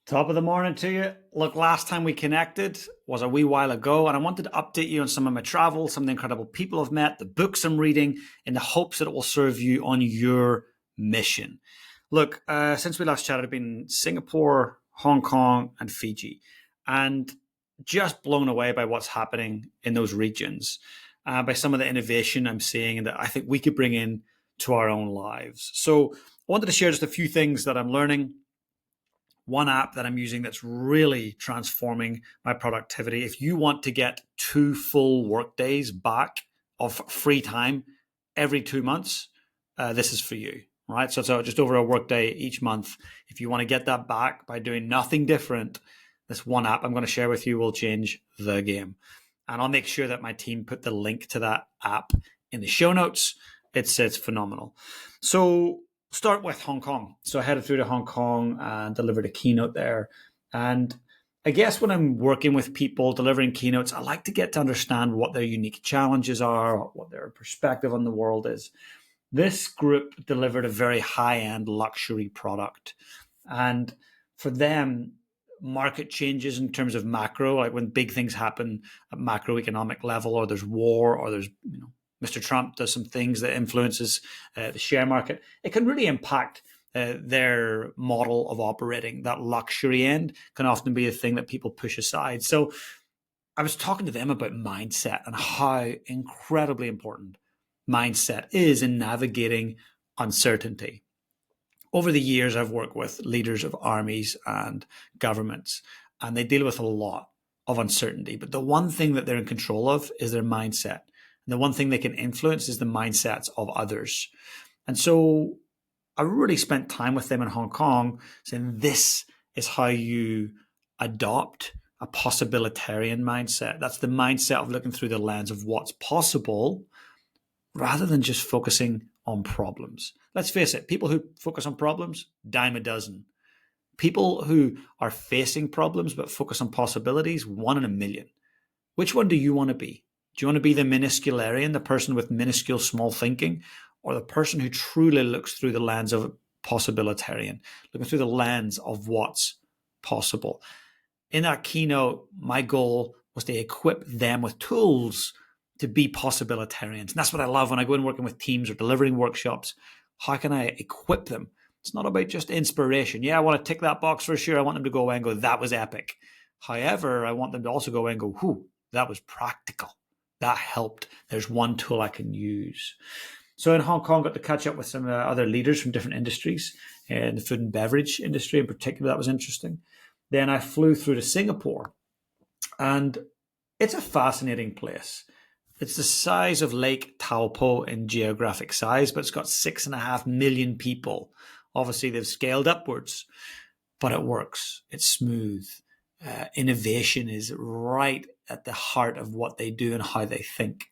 Top of the morning to you. Look, last time we connected was a wee while ago, and I wanted to update you on some of my travel, some of the incredible people I've met, the books I'm reading, in the hopes that it will serve you on your mission. Look, since we last chatted, I've been in Singapore, Hong Kong, and Fiji, and just blown away by what's happening in those regions, by some of the innovation I'm seeing and that I think we could bring in to our own lives. So I wanted to share just a few things that I'm learning. One app that I'm using that's really transforming my productivity. If you want to get 2 full work days back of free time every 2 months, this is for you, right? So it's just over a work day each month. If you want to get that back by doing nothing different, this one app I'm going to share with you will change the game. And I'll make sure that my team put the link to that app in the show notes. It's phenomenal. So start with Hong Kong. So I headed through to Hong Kong and delivered a keynote there. And I guess when I'm working with people delivering keynotes, I like to get to understand what their unique challenges are, what their perspective on the world is. This group delivered a very high-end luxury product. And for them, market changes in terms of macro, like when big things happen at macroeconomic level, or there's war, or there's Mr. Trump does some things that influences the share market, it can really impact their model of operating. That luxury end can often be a thing that people push aside. So I was talking to them about mindset and how incredibly important mindset is in navigating uncertainty. Over the years, I've worked with leaders of armies and governments, and they deal with a lot of uncertainty. But the one thing that they're in control of is their mindset. And the one thing they can influence is the mindsets of others. And so I really spent time with them in Hong Kong saying, this is how you adopt a possibilitarian mindset. That's the mindset of looking through the lens of what's possible rather than just focusing on problems. Let's face it, people who focus on problems, dime a dozen. People who are facing problems but focus on possibilities, 1 in a million. Which one do you want to be? Do you want to be the minuscularian, the person with minuscule small thinking, or the person who truly looks through the lens of a possibilitarian, looking through the lens of what's possible? In that keynote, my goal was to equip them with tools to be possibilitarians. And that's what I love when I go in working with teams or delivering workshops. How can I equip them? It's not about just inspiration. Yeah, I want to tick that box for sure. I want them to go away and go, that was epic. However, I want them to also go away and go, whew, that was practical. That helped. There's one tool I can use. So in Hong Kong, got to catch up with some other leaders from different industries, in the food and beverage industry in particular. That was interesting. Then I flew through to Singapore, and it's a fascinating place. It's the size of Lake Taupo in geographic size, but it's got 6.5 million people. Obviously, they've scaled upwards, but it works. It's smooth. Innovation is right at the heart of what they do and how they think.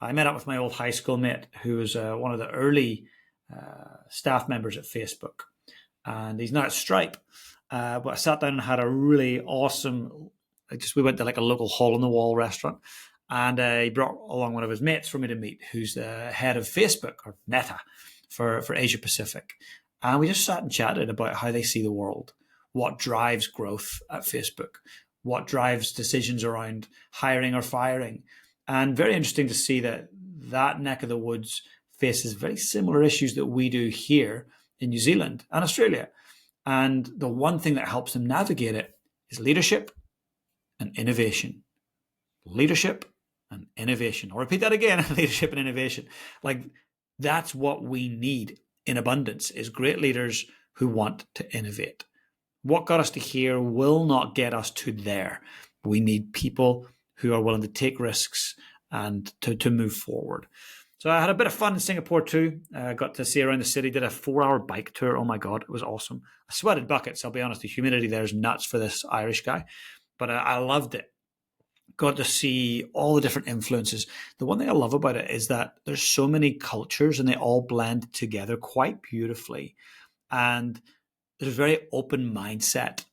I met up with my old high school mate who was one of the early staff members at Facebook, and he's now at Stripe. But I sat down and had a really awesome, we went to like a local hole-in-the-wall restaurant, and he brought along one of his mates for me to meet, who's the head of Facebook, or Meta, for Asia Pacific. And we just sat and chatted about how they see the world, what drives growth at Facebook, what drives decisions around hiring or firing. And very interesting to see that that neck of the woods faces very similar issues that we do here in New Zealand and Australia. And the one thing that helps them navigate it is leadership and innovation. Leadership and innovation. I'll repeat that again, leadership and innovation. Like, that's what we need in abundance, is great leaders who want to innovate. What got us to here will not get us to there. We need people who are willing to take risks and to move forward. So I had a bit of fun in Singapore too. I got to see around the city, did a 4-hour bike tour. Oh my God, it was awesome. I sweated buckets, I'll be honest. The humidity there is nuts for this Irish guy, but I loved it. Got to see all the different influences. The one thing I love about it is that there's so many cultures and they all blend together quite beautifully. And there's a very open mindset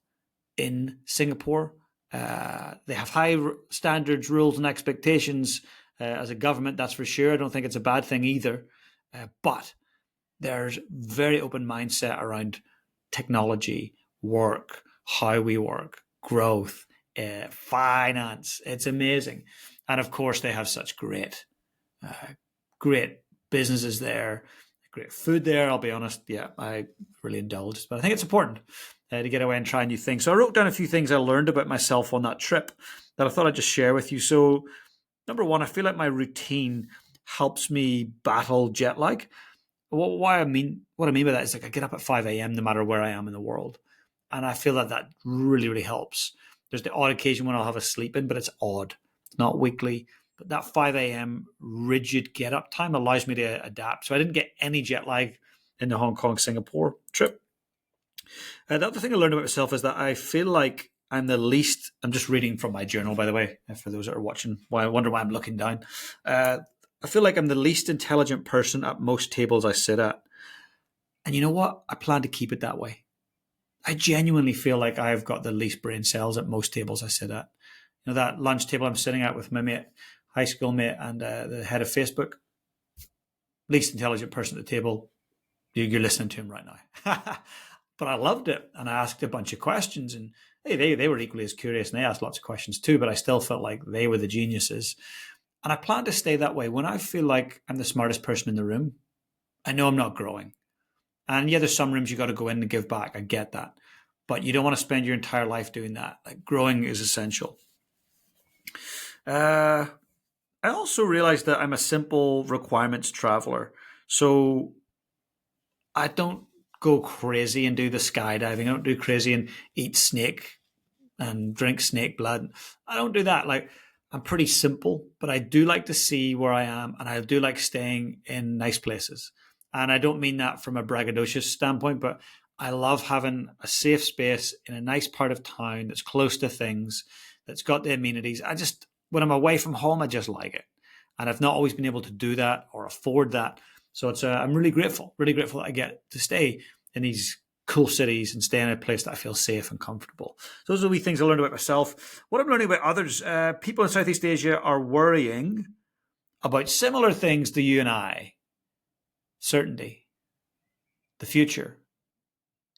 in Singapore. They have high standards, rules, and expectations as a government, that's for sure. I don't think it's a bad thing either. But there's very open mindset around technology, work, how we work, growth, finance. It's amazing. And of course, they have such great businesses there, great food there. I'll be honest. Yeah, I really indulged, but I think it's important to get away and try new things. So I wrote down a few things I learned about myself on that trip that I thought I'd just share with you. So number one, I feel like my routine helps me battle jet lag. What I mean by that is, like, I get up at 5 a.m. no matter where I am in the world. And I feel that really, really helps. There's the odd occasion when I'll have a sleep in, but it's odd. It's not weekly. But that 5 a.m. rigid get up time allows me to adapt. So I didn't get any jet lag in the Hong Kong, Singapore trip. The other thing I learned about myself is that I feel like I'm the least, I'm just reading from my journal, by the way, for those that are watching. Why I wonder why I'm looking down. I feel like I'm the least intelligent person at most tables I sit at. And you know what? I plan to keep it that way. I genuinely feel like I've got the least brain cells at most tables I sit at. You know, that lunch table I'm sitting at with my mate, high school mate, and the head of Facebook, least intelligent person at the table. You're listening to him right now. But I loved it, and I asked a bunch of questions, and hey, they were equally as curious, and they asked lots of questions too, but I still felt like they were the geniuses. And I plan to stay that way. When I feel like I'm the smartest person in the room, I know I'm not growing. And yeah, there's some rooms you got to go in and give back. I get that. But you don't want to spend your entire life doing that. Like, growing is essential. I also realized that I'm a simple requirements traveler. So I don't go crazy and do the skydiving. I don't do crazy and eat snake and drink snake blood. I don't do that. Like, I'm pretty simple, but I do like to see where I am, and I do like staying in nice places. And I don't mean that from a braggadocious standpoint, but I love having a safe space in a nice part of town that's close to things, that's got the amenities. When I'm away from home, I just like it. And I've not always been able to do that or afford that. So I'm really grateful that I get to stay in these cool cities and stay in a place that I feel safe and comfortable. So those are the wee things I learned about myself. What I'm learning about others, people in Southeast Asia are worrying about similar things to you and I. Certainty, the future,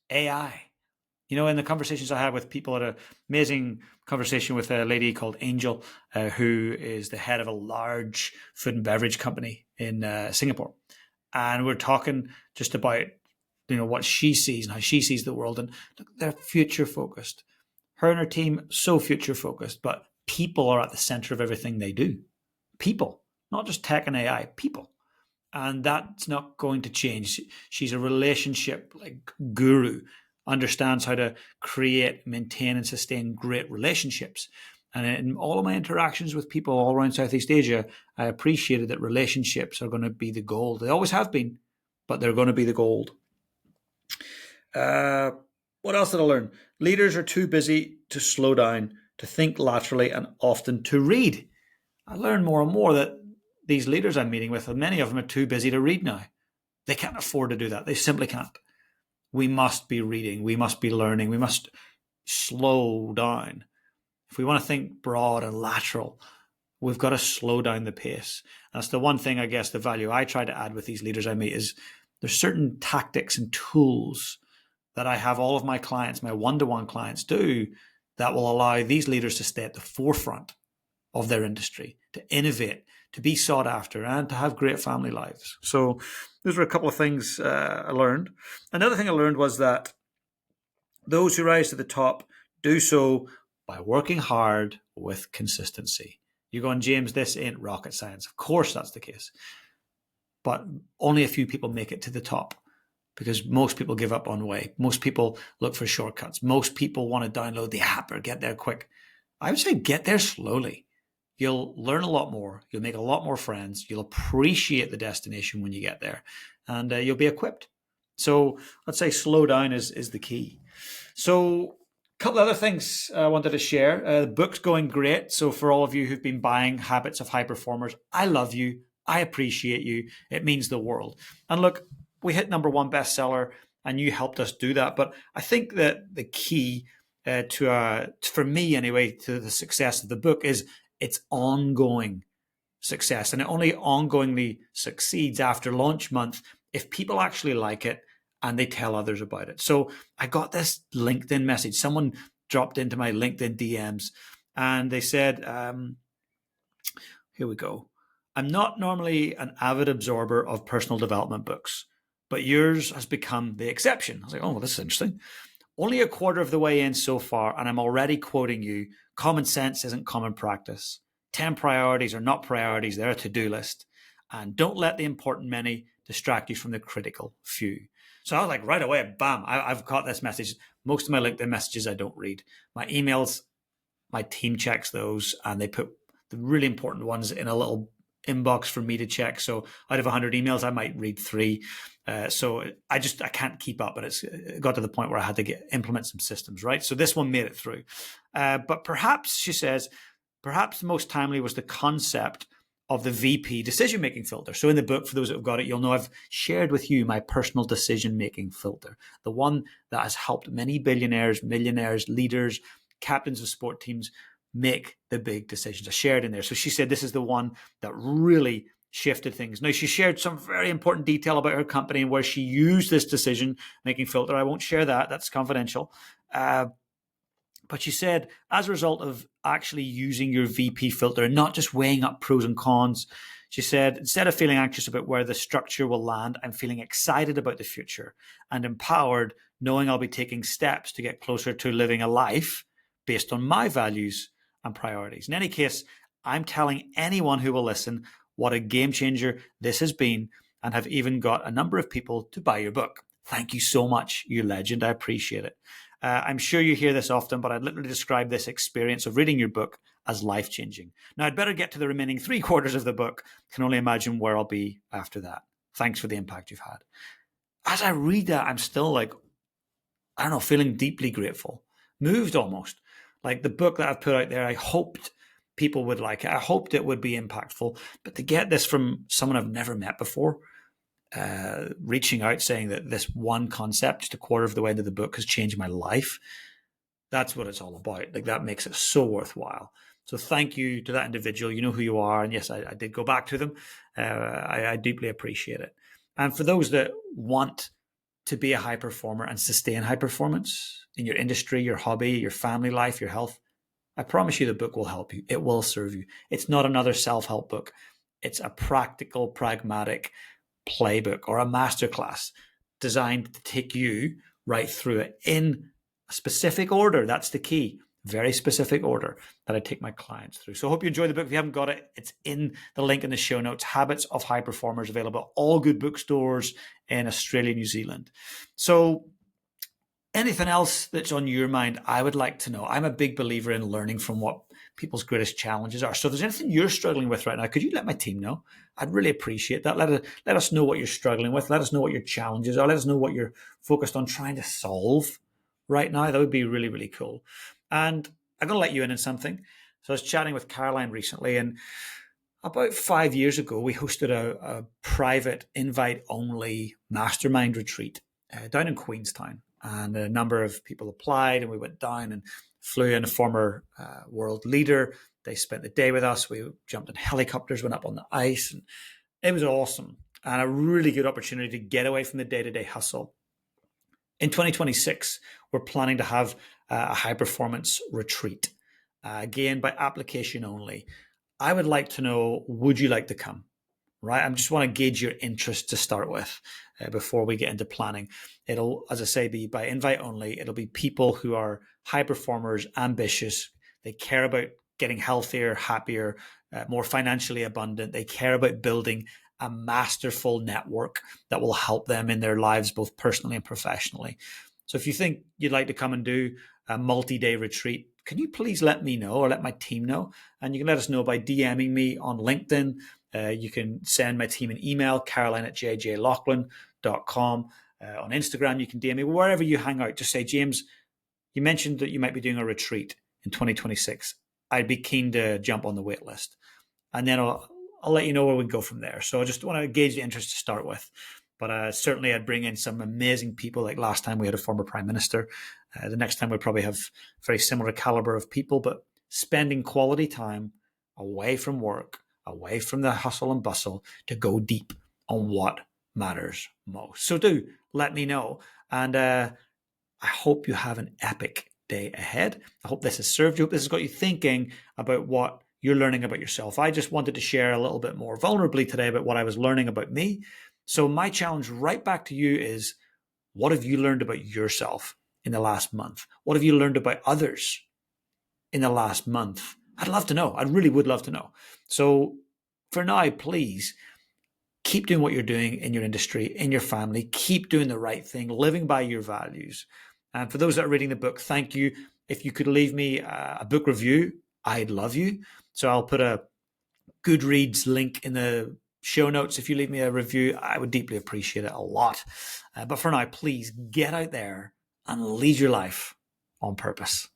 AI. You know, in the conversations I had with people, at an amazing conversation with a lady called Angel, who is the head of a large food and beverage company in Singapore. And we're talking just about, what she sees and how she sees the world. And they're future focused. Her and her team, so future focused, but people are at the center of everything they do. People, not just tech and AI, people. And that's not going to change. She's a relationship guru, understands how to create, maintain, and sustain great relationships. And in all of my interactions with people all around Southeast Asia, I appreciated that relationships are going to be the gold. They always have been, but they're going to be the gold. What else did I learn? Leaders are too busy to slow down, to think laterally, and often to read. I learned more and more that these leaders I'm meeting with, many of them are too busy to read now. They can't afford to do that. They simply can't. We must be reading. We must be learning. We must slow down. If we want to think broad and lateral, we've got to slow down the pace. That's the one thing, I guess, the value I try to add with these leaders I meet is there's certain tactics and tools that I have all of my clients, my one-to-one clients do, that will allow these leaders to stay at the forefront of their industry, to innovate, to be sought after, and to have great family lives. So those were a couple of things I learned. Another thing I learned was that those who rise to the top do so by working hard with consistency. You're going, James, this ain't rocket science. Of course that's the case. But only a few people make it to the top, because most people give up on the way. Most people look for shortcuts. Most people want to download the app or get there quick. I would say get there slowly. You'll learn a lot more. You'll make a lot more friends. You'll appreciate the destination when you get there, and you'll be equipped. So let's say slow down is the key. So a couple of other things I wanted to share. The book's going great. So for all of you who've been buying Habits of High Performers, I love you. I appreciate you. It means the world. And look, we hit #1 bestseller, and you helped us do that. But I think that the key for me anyway, to the success of the book is its ongoing success. And it only ongoingly succeeds after launch month if people actually like it and they tell others about it. So I got this LinkedIn message. Someone dropped into my LinkedIn DMs and they said, here we go. I'm not normally an avid absorber of personal development books, but yours has become the exception. I was like, oh, well, this is interesting. Only a quarter of the way in so far, and I'm already quoting you. Common sense isn't common practice. 10 priorities are not priorities, they're a to-do list. And don't let the important many distract you from the critical few. So I was like, right away, bam, I've got this message. Most of my LinkedIn messages I don't read. My emails, my team checks those, and they put the really important ones in a little inbox for me to check. So out of 100 emails, I might read 3. So I can't keep up, but it got to the point where I had to implement some systems, right? So this one made it through. But perhaps, she says, perhaps most timely was the concept of the VP decision-making filter. So in the book, for those that have got it, you'll know I've shared with you my personal decision-making filter, the one that has helped many billionaires, millionaires, leaders, captains of sport teams make the big decisions. I shared in there. So she said this is the one that really shifted things. Now, she shared some very important detail about her company and where she used this decision-making filter. I won't share that. That's confidential. But she said, as a result of actually using your VP filter and not just weighing up pros and cons, she said, instead of feeling anxious about where the structure will land, I'm feeling excited about the future and empowered, knowing I'll be taking steps to get closer to living a life based on my values and priorities. In any case, I'm telling anyone who will listen what a game changer this has been, and have even got a number of people to buy your book. Thank you so much, you legend. I appreciate it. I'm sure you hear this often, but I'd literally describe this experience of reading your book as life-changing. Now, I'd better get to the remaining 3 quarters of the book. Can only imagine where I'll be after that. Thanks for the impact you've had. As I read that, I'm still like, I don't know, feeling deeply grateful, moved almost. Like the book that I've put out there, I hoped people would like it. I hoped it would be impactful. But to get this from someone I've never met before, reaching out saying that this one concept, just a quarter of the way into the book, has changed my life, that's what it's all about. Like that makes it so worthwhile. So thank you to that individual. You know who you are. And yes, I did go back to them. I deeply appreciate it. And for those that want to be a high performer and sustain high performance in your industry, your hobby, your family life, your health, I promise you the book will help you. It will serve you. It's not another self-help book. It's a practical, pragmatic playbook or a masterclass designed to take you right through it in a specific order. That's the key. Very specific order that I take my clients through. So I hope you enjoy the book. If you haven't got it, it's in the link in the show notes. Habits of High Performers, available at all good bookstores in Australia, New Zealand. So anything else that's on your mind, I would like to know. I'm a big believer in learning from what people's greatest challenges are. So if there's anything you're struggling with right now, could you let my team know? I'd really appreciate that. Let us know what you're struggling with. Let us know what your challenges are. Let us know what you're focused on trying to solve right now. That would be really, really cool. And I'm going to let you in on something. So I was chatting with Caroline recently, and about 5 years ago, we hosted a private invite-only mastermind retreat down in Queenstown. And a number of people applied, and we went down and flew in a former world leader. They spent the day with us. We jumped in helicopters, went up on the ice, and it was awesome. And a really good opportunity to get away from the day-to-day hustle. In 2026, we're planning to have a high-performance retreat, again, by application only. I would like to know, would you like to come? Right? I just want to gauge your interest to start with before we get into planning. It'll, as I say, be by invite only. It'll be people who are high performers, ambitious. They care about getting healthier, happier, more financially abundant. They care about building a masterful network that will help them in their lives, both personally and professionally. So if you think you'd like to come and do a multi-day retreat, can you please let me know or let my team know? And you can let us know by DMing me on LinkedIn. You can send my team an email, caroline@jjlaughlin.com. On Instagram, you can DM me. Wherever you hang out, just say, James, you mentioned that you might be doing a retreat in 2026. I'd be keen to jump on the wait list. And then I'll let you know where we go from there. So I just want to gauge the interest to start with. But certainly I'd bring in some amazing people. Like last time we had a former prime minister. The next time we'll probably have very similar caliber of people, but spending quality time away from work, away from the hustle and bustle to go deep on what matters most. So do let me know. And I hope you have an epic day ahead. I hope this has served you. I hope this has got you thinking about what you're learning about yourself. I just wanted to share a little bit more vulnerably today about what I was learning about me. So my challenge right back to you is, what have you learned about yourself in the last month? What have you learned about others in the last month? I'd love to know. I really would love to know. So for now, please keep doing what you're doing in your industry, in your family. Keep doing the right thing, living by your values. And for those that are reading the book, thank you. If you could leave me a book review, I'd love you. So I'll put a Goodreads link in the show notes. If you leave me a review, I would deeply appreciate it a lot. But for now, please get out there and lead your life on purpose.